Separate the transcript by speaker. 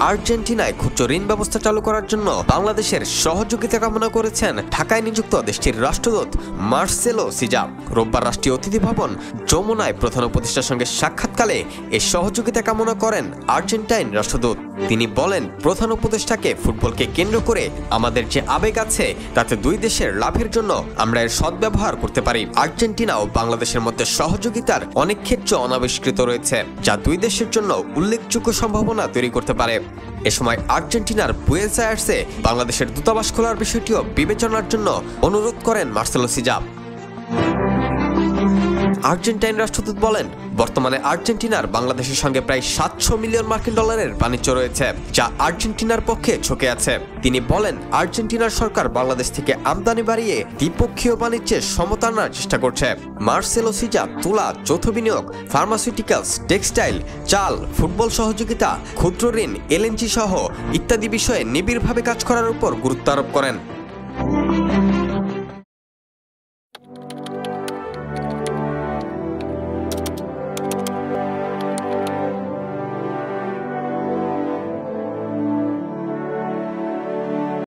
Speaker 1: আর্জেন্টিনায় ক্ষুদ্র ঋণ ব্যবস্থা চালু করার জন্য বাংলাদেশের সহযোগিতা কামনা করেছেন ঢাকায় নিযুক্ত দেশটির রাষ্ট্রদূত মার্সেলো সিজা। রোববার রাষ্ট্রীয় অতিথি ভবন যমুনায় প্রধান উপদেষ্টার সঙ্গে সাক্ষাৎকালে এই সহযোগিতা কামনা করেন আর্জেন্টাইন রাষ্ট্রদূত। তিনি বলেন, প্রধান উপদেষ্টাকে ফুটবলকে কেন্দ্র করে আমাদের যে আবেগ আছে তাতে দুই দেশের লাভের জন্য আমরা এর সদ্ব্যবহার করতে পারি। আর্জেন্টিনা ও বাংলাদেশের মধ্যে সহযোগিতার অনেক ক্ষেত্র অনাবিষ্কৃত রয়েছে, যা দুই দেশের জন্য উল্লেখযোগ্য সম্ভাবনা তৈরি করতে পারে। এ সময় আর্জেন্টিনার বুয়েনোস আয়ার্সে বাংলাদেশের দূতাবাস খোলার বিষয়টিও বিবেচনার জন্য অনুরোধ করেন মার্সেলো সিজা। আর্জেন্টাইন রাষ্ট্রদূত বলেন, বর্তমানে আর্জেন্টিনার বাংলাদেশের সঙ্গে প্রায় 700 মিলিয়ন মার্কিন ডলারের বাণিজ্য রয়েছে, যা আর্জেন্টিনার পক্ষে ঝুঁকে আছে। তিনি বলেন, আর্জেন্টিনার সরকার বাংলাদেশ থেকে আমদানি বাড়িয়ে দ্বিপক্ষীয় বাণিজ্যে সমতা আনার চেষ্টা করছে। মার্সেলো সিজা তুলা, যৌথ বিনিয়োগ, ফার্মাসিউটিক্যালস, টেক্সটাইল, চাল, ফুটবল সহযোগিতা, ক্ষুদ্র ঋণ, এলএনজি সহ ইত্যাদি বিষয়ে নিবিড়ভাবে কাজ করার উপর গুরুত্ব আরোপ করেন।